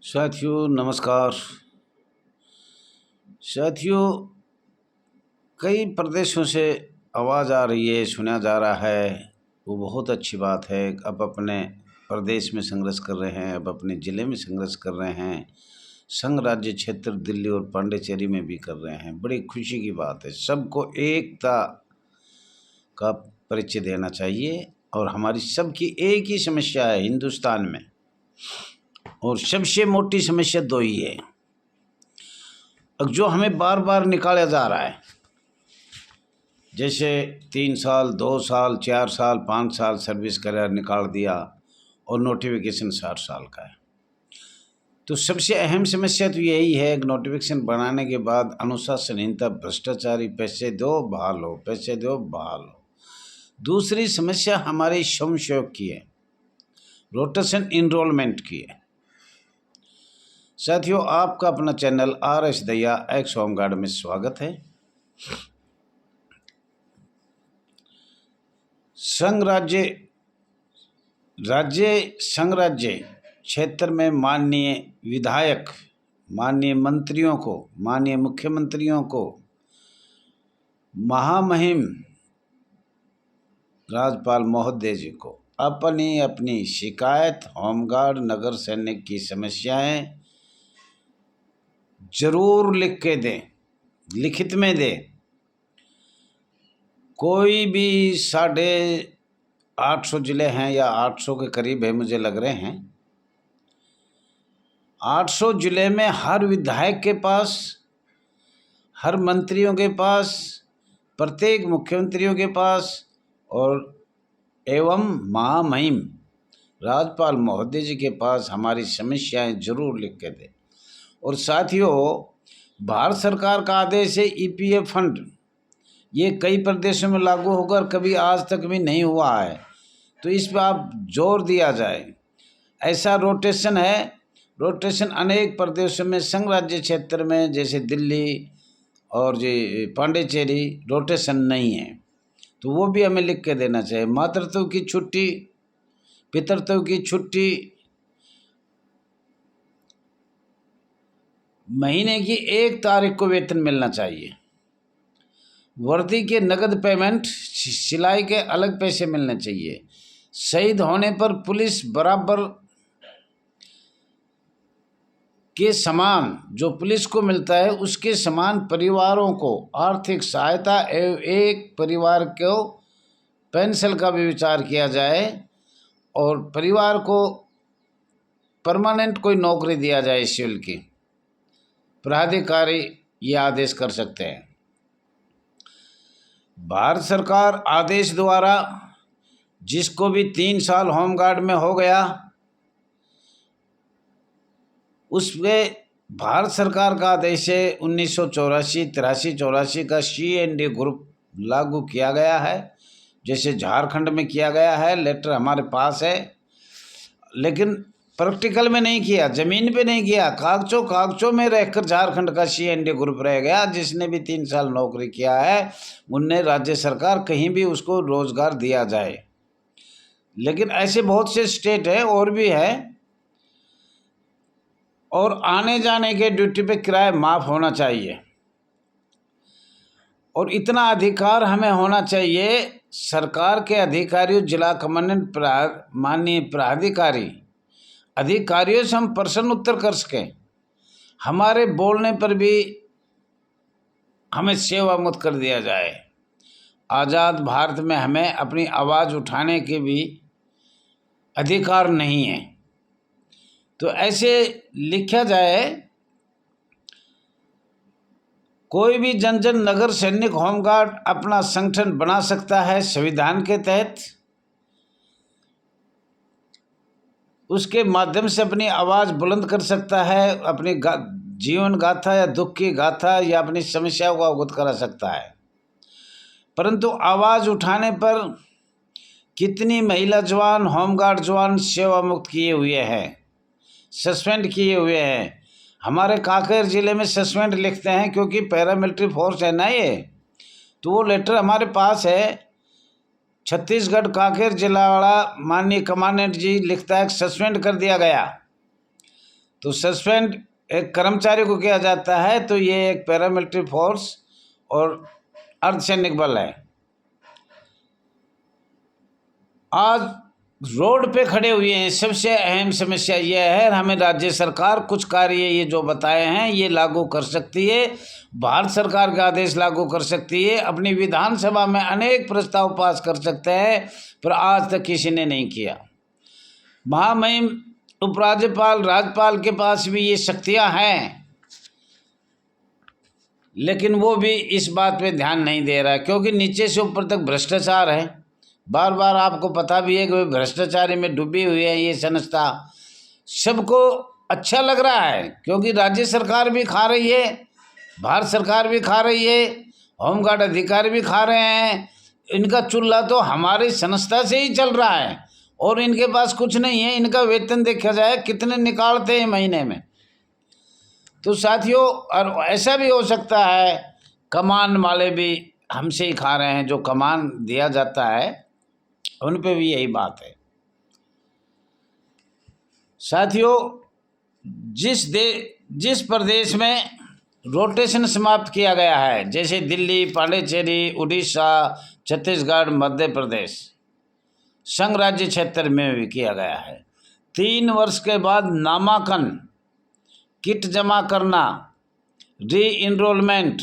साथियों नमस्कार। साथियों, कई प्रदेशों से आवाज़ आ रही है, सुना जा रहा है, वो बहुत अच्छी बात है। अब अपने प्रदेश में संघर्ष कर रहे हैं, अब अपने ज़िले में संघर्ष कर रहे हैं, संघ राज्य क्षेत्र दिल्ली और पांडिचेरी में भी कर रहे हैं। बड़ी खुशी की बात है। सबको एकता का परिचय देना चाहिए और हमारी सबकी एक ही समस्या है हिंदुस्तान में, और सबसे मोटी समस्या दो ही है जो हमें बार बार निकाला जा रहा है। जैसे 3 साल, 2 साल, 4 साल, 5 साल सर्विस कर निकाल दिया और नोटिफिकेशन 60 साल का है। तो सबसे अहम समस्या तो यही है कि नोटिफिकेशन बनाने के बाद अनुशासनहीनता, भ्रष्टाचारी, पैसे दो बहाल हो, पैसे दो बहाल हो। दूसरी समस्या हमारे श्रम सेवक की है, रोटेशन इनरोलमेंट की है। साथियों, आपका अपना चैनल RS दया एक्स होमगार्ड में स्वागत है। संघ राज्य क्षेत्र में माननीय विधायक, माननीय मंत्रियों को, माननीय मुख्यमंत्रियों को, महामहिम राज्यपाल महोदय जी को अपनी अपनी शिकायत, होमगार्ड, नगर सैनिक की समस्याएं जरूर लिख के दें, लिखित में दें। कोई भी 850 जिले हैं या 800 के करीब है, मुझे लग रहे हैं। 800 जिले में हर विधायक के पास, हर मंत्रियों के पास, प्रत्येक मुख्यमंत्रियों के पास और एवं महामहिम राज्यपाल महोदय जी के पास हमारी समस्याएं जरूर लिख के दें। और साथियों, भारत सरकार का आदेश है EPF फंड, ये कई प्रदेशों में लागू होकर कभी आज तक भी नहीं हुआ है, तो इस पर आप जोर दिया जाए। ऐसा रोटेशन है, रोटेशन अनेक प्रदेशों में, संघ राज्य क्षेत्र में जैसे दिल्ली और जी पांडिचेरी रोटेशन नहीं है, तो वो भी हमें लिख के देना चाहिए। मातृत्व की छुट्टी, पितृत्व की छुट्टी, महीने की 1 तारीख को वेतन मिलना चाहिए। वर्दी के नगद पेमेंट, सिलाई के अलग पैसे मिलने चाहिए। शहीद होने पर पुलिस बराबर के समान जो पुलिस को मिलता है उसके समान परिवारों को आर्थिक सहायता एवं एक परिवार को पेंशन का भी विचार किया जाए और परिवार को परमानेंट कोई नौकरी दिया जाए सिविल की। प्राधिकारी ये आदेश कर सकते हैं। भारत सरकार आदेश द्वारा जिसको भी 3 साल होमगार्ड में हो गया, उसमें भारत सरकार का आदेश है 1984, 83, 84 का CND ग्रुप लागू किया गया है, जैसे झारखंड में किया गया है। लेटर हमारे पास है, लेकिन प्रैक्टिकल में नहीं किया, ज़मीन पे नहीं किया। कागजों में रहकर झारखंड का CND ग्रुप रह गया। जिसने भी 3 साल नौकरी किया है उनने राज्य सरकार कहीं भी उसको रोजगार दिया जाए। लेकिन ऐसे बहुत से स्टेट है और भी है। और आने जाने के ड्यूटी पे किराया माफ़ होना चाहिए। और इतना अधिकार हमें होना चाहिए, सरकार के अधिकारियों, जिला कमांडेंट, माननीय प्राधिकारी अधिकारियों से हम प्रश्न उत्तर कर सकें। हमारे बोलने पर भी हमें सेवा मुक्त कर दिया जाए। आज़ाद भारत में हमें अपनी आवाज़ उठाने के भी अधिकार नहीं है। तो ऐसे लिखा जाए, कोई भी जन नगर सैनिक होमगार्ड अपना संगठन बना सकता है संविधान के तहत। उसके माध्यम से अपनी आवाज़ बुलंद कर सकता है, अपनी जीवन गाथा या दुख की गाथा या अपनी समस्याओं को अवगत करा सकता है। परंतु आवाज़ उठाने पर कितनी महिला जवान, होमगार्ड जवान सेवा मुक्त किए हुए हैं, सस्पेंड किए हुए हैं। हमारे कांकेर ज़िले में सस्पेंड लिखते हैं क्योंकि पैरामिलिट्री फोर्स है ना ये, तो वो लेटर हमारे पास है। छत्तीसगढ़ कांकेर जिला वाला माननीय कमांडेंट जी लिखता है सस्पेंड कर दिया गया। तो सस्पेंड एक कर्मचारी को किया जाता है, तो ये एक पैरामिलिट्री फोर्स और अर्धसैनिक बल है। आज रोड पे खड़े हुए हैं। सबसे अहम समस्या यह है, हमें राज्य सरकार कुछ कार्य ये जो बताए हैं ये लागू कर सकती है, भारत सरकार का आदेश लागू कर सकती है, अपनी विधानसभा में अनेक प्रस्ताव पास कर सकते हैं, पर आज तक किसी ने नहीं किया। महामहिम उपराज्यपाल राज्यपाल के पास भी ये शक्तियां हैं, लेकिन वो भी इस बात पे ध्यान नहीं दे रहा है, क्योंकि नीचे से ऊपर तक भ्रष्टाचार है। बार बार आपको पता भी है कि वे भ्रष्टाचारी में डूबी हुई है ये संस्था। सबको अच्छा लग रहा है, क्योंकि राज्य सरकार भी खा रही है, भारत सरकार भी खा रही है, होमगार्ड अधिकारी भी खा रहे हैं। इनका चूल्हा तो हमारी संस्था से ही चल रहा है और इनके पास कुछ नहीं है। इनका वेतन देखा जाए कितने निकालते हैं महीने में। तो साथियों, और ऐसा भी हो सकता है कमान वाले भी हमसे ही खा रहे हैं, जो कमान दिया जाता है उन पे भी यही बात है। साथियों, जिस प्रदेश में रोटेशन समाप्त किया गया है, जैसे दिल्ली, पांडिचेरी, उड़ीसा, छत्तीसगढ़, मध्य प्रदेश, संघ राज्य क्षेत्र में भी किया गया है, 3 वर्ष के बाद नामांकन, किट जमा करना, री इनरोलमेंट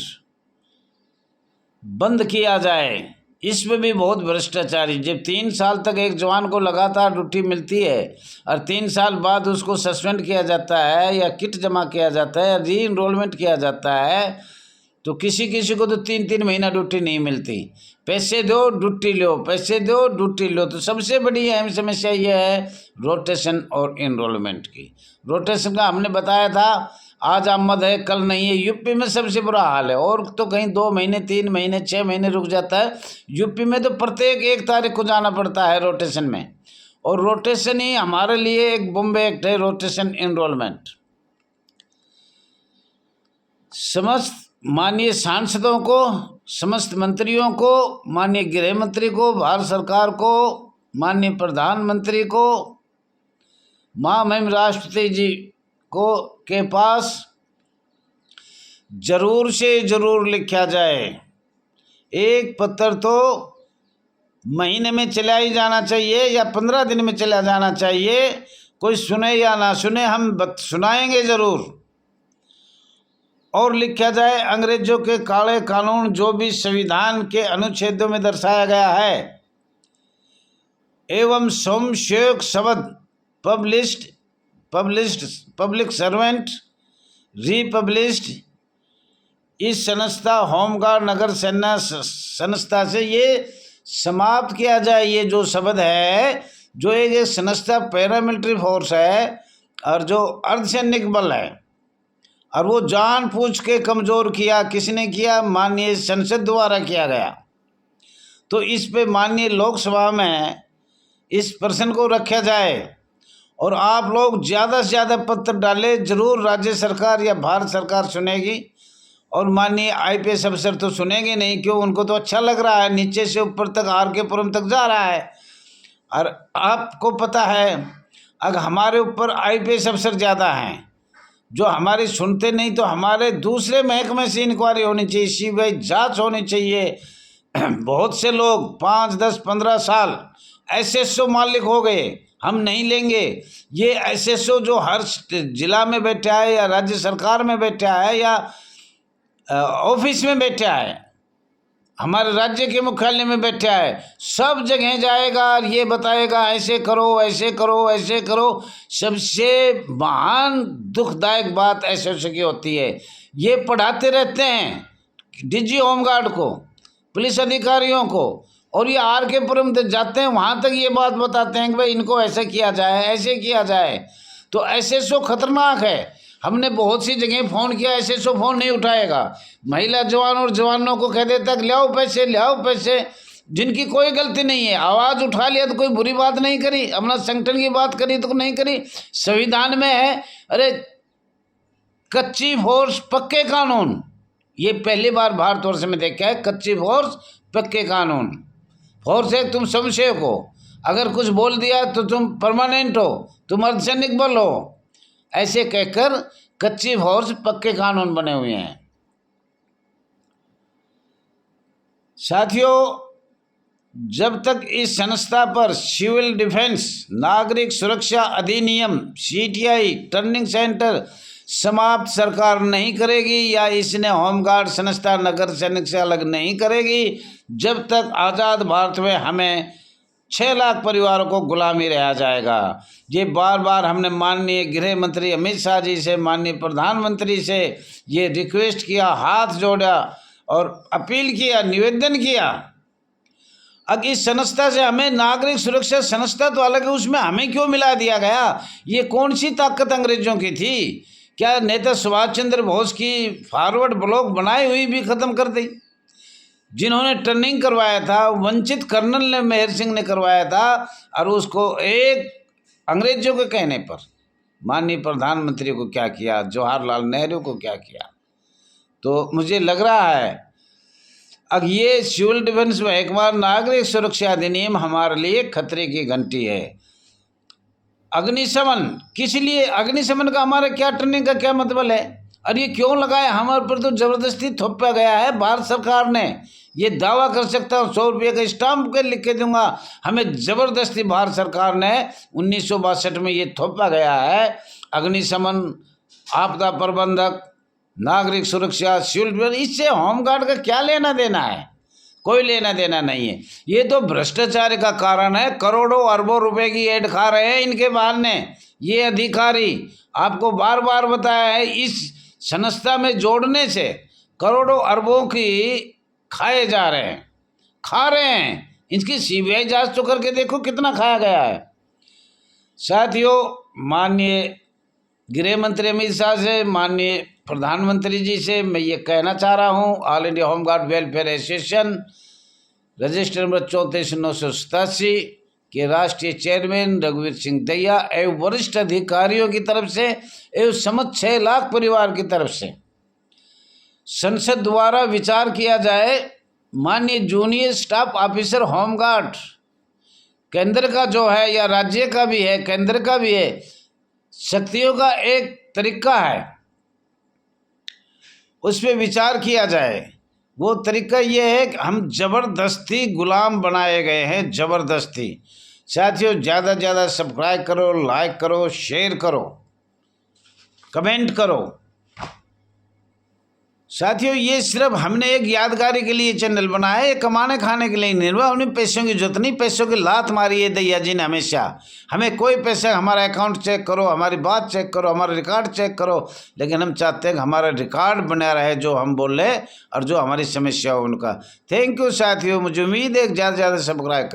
बंद किया जाए। इसमें भी बहुत भ्रष्टाचारी। जब 3 साल तक एक जवान को लगातार ड्यूटी मिलती है और 3 साल बाद उसको सस्पेंड किया जाता है या किट जमा किया जाता है या री इनरोलमेंट किया जाता है, तो किसी किसी को तो 3-3 महीना ड्यूटी नहीं मिलती। पैसे दो ड्यूटी लो, पैसे दो ड्यूटी लो। तो सबसे बड़ी अहम समस्या यह है रोटेशन और इनरोलमेंट की। रोटेशन का हमने बताया था, आज आमद है कल नहीं है। यूपी में सबसे बुरा हाल है, और तो कहीं 2 महीने 3 महीने 6 महीने रुक जाता है। यूपी में तो प्रत्येक 1 तारीख को जाना पड़ता है रोटेशन में, और रोटेशन ही हमारे लिए एक बॉम्बे एक्ट है, रोटेशन इनरोलमेंट। समस्त माननीय सांसदों को, समस्त मंत्रियों को, माननीय गृह मंत्री को, भारत सरकार को, माननीय प्रधानमंत्री को, महामहिम राष्ट्रपति जी को के पास जरूर से जरूर लिखा जाए। एक पत्र तो महीने में चला ही जाना चाहिए या 15 दिन में चला जाना चाहिए। कोई सुने या ना सुने, हम सुनाएंगे जरूर। और लिखा जाए, अंग्रेजों के काले कानून जो भी संविधान के अनुच्छेदों में दर्शाया गया है एवं सोमशेक शब्द पब्लिश्ड पब्लिक सर्वेंट रीपब्लिश्ड, इस संस्था होमगार्ड नगर सेना संस्था से ये समाप्त किया जाए। ये जो शब्द है, जो एक संस्था पैरामिलिट्री फोर्स है और जो अर्धसैनिक बल है, और वो जानबूझ के कमज़ोर किया, किसने किया? माननीय संसद द्वारा किया गया। तो इस पे माननीय लोकसभा में इस प्रश्न को रखा जाए और आप लोग ज़्यादा से ज़्यादा पत्र डालें। जरूर राज्य सरकार या भारत सरकार सुनेगी, और माननीय IPS अफसर तो सुनेंगे नहीं, क्यों? उनको तो अच्छा लग रहा है, नीचे से ऊपर तक RK-पुरम तक जा रहा है। और आपको पता है, अगर हमारे ऊपर IPS अफसर ज़्यादा हैं जो हमारी सुनते नहीं, तो हमारे दूसरे महकमे से इंक्वायरी होनी चाहिए, CBI जांच होनी चाहिए। बहुत से लोग 5, 10, 15 साल SSO मालिक हो गए, हम नहीं लेंगे। ये SSO जो हर जिला में बैठा है या राज्य सरकार में बैठा है या ऑफिस में बैठा है, हमारे राज्य के मुख्यालय में बैठा है, सब जगह जाएगा और ये बताएगा ऐसे करो, ऐसे करो, ऐसे करो। सबसे महान दुखदायक बात SSO की होती है, ये पढ़ाते रहते हैं DG होमगार्ड को, पुलिस अधिकारियों को, और ये RK-पुरम तक जाते हैं, वहाँ तक ये बात बताते हैं कि भाई इनको ऐसे किया जाए, ऐसे किया जाए। तो SSO खतरनाक है। हमने बहुत सी जगह फ़ोन किया, SSO फ़ोन नहीं उठाएगा। महिला जवान और जवानों को कह देता है ले आओ पैसे, ले आओ पैसे, जिनकी कोई गलती नहीं है। आवाज़ उठा लिया तो कोई बुरी बात नहीं करी, अपना संगठन की बात करी तो नहीं करी। संविधान में है, अरे कच्ची फोर्स पक्के कानून, ये पहली बार भारतवर्ष में देखा है। कच्ची फोर्स पक्के कानून। फोर्स है, तुम संशयक हो, अगर कुछ बोल दिया तो तुम परमानेंट हो, तुम अर्धसैनिक बल हो। ऐसे कहकर कच्ची फौज पक्के कानून बने हुए हैं। साथियों, जब तक इस संस्था पर सिविल डिफेंस नागरिक सुरक्षा अधिनियम सीटीआई टर्निंग सेंटर समाप्त सरकार नहीं करेगी या इसने होमगार्ड संस्था नगर सैनिक से अलग नहीं करेगी, जब तक आज़ाद भारत में हमें 6 लाख परिवारों को गुलामी रहा जाएगा। ये बार बार हमने माननीय गृह मंत्री अमित शाह जी से, माननीय प्रधानमंत्री से ये रिक्वेस्ट किया, हाथ जोड़ा और अपील किया, निवेदन किया। अब इस संस्था से हमें नागरिक सुरक्षा संस्था तो अलग है, उसमें हमें क्यों मिला दिया गया? ये कौन सी ताकत अंग्रेजों की थी? क्या नेता सुभाष चंद्र बोस की फॉरवर्ड ब्लॉक बनाई हुई भी ख़त्म कर दी? जिन्होंने ट्रेनिंग करवाया था वंचित कर्नल ने, मेहर सिंह ने करवाया था, और उसको एक अंग्रेजों के कहने पर माननीय प्रधानमंत्री को क्या किया, जवाहरलाल नेहरू को क्या किया। तो मुझे लग रहा है अब ये सिविल डिफेंस महकमा नागरिक सुरक्षा अधिनियम हमारे लिए खतरे की घंटी है। अग्निशमन किस लिए? अग्निशमन का हमारा क्या ट्रेनिंग का क्या मतलब है? और ये क्यों लगाया? हमारे पर तो ज़बरदस्ती थोपा गया है। भारत सरकार ने ये दावा कर सकता हूँ, 100 रुपये का स्टाम्प के लिख के दूंगा, हमें ज़बरदस्ती भारत सरकार ने 1962 में ये थोपा गया है। अग्निशमन, आपदा प्रबंधक, नागरिक सुरक्षा, सिविल डिफेंस, इससे होमगार्ड का क्या लेना देना है? कोई लेना देना नहीं है। ये तो भ्रष्टाचार का कारण है। करोड़ों अरबों रुपए की ऐड खा रहे हैं इनके बहाने ये अधिकारी। आपको बार बार बताया है, इस संस्था में जोड़ने से करोड़ों अरबों की खाए जा रहे हैं, खा रहे हैं। इसकी सीबीआई जांच तो करके देखो कितना खाया गया है। साथियों, माननीय गृह मंत्री अमित शाह से, माननीय प्रधानमंत्री जी से मैं ये कहना चाह रहा हूँ, all India home guard welfare association register number 34,987 के राष्ट्रीय चेयरमैन रघुवीर सिंह दहिया एवं वरिष्ठ अधिकारियों की तरफ से एवं समस्त 6 लाख परिवार की तरफ से संसद द्वारा विचार किया जाए, माननीय जूनियर स्टाफ ऑफिसर होमगार्ड केंद्र का जो है या राज्य का भी है, केंद्र का भी है, शक्तियों का एक तरीका है, उस पर विचार किया जाए। वो तरीका ये है कि हम ज़बरदस्ती गुलाम बनाए गए हैं, ज़बरदस्ती। साथियों, ज़्यादा से ज़्यादा सब्सक्राइब करो, लाइक करो, शेयर करो, कमेंट करो। साथियों, ये सिर्फ हमने एक यादगारी के लिए चैनल बनाया है, ये कमाने खाने के लिए नहीं। हमने पैसों की जरूरत नहीं, पैसों की लात मारी है दहिया जी ने हमेशा। हमें कोई पैसा, हमारा अकाउंट चेक करो, हमारी बात चेक करो, हमारा रिकॉर्ड चेक करो, लेकिन हम चाहते हैं कि हमारा रिकॉर्ड बना रहे, जो हम बोल रहे और जो हमारी समस्या हो उनका। थैंक यू साथियों, मुझे उम्मीद है ज़्यादा से ज़्यादा सब्सक्राइब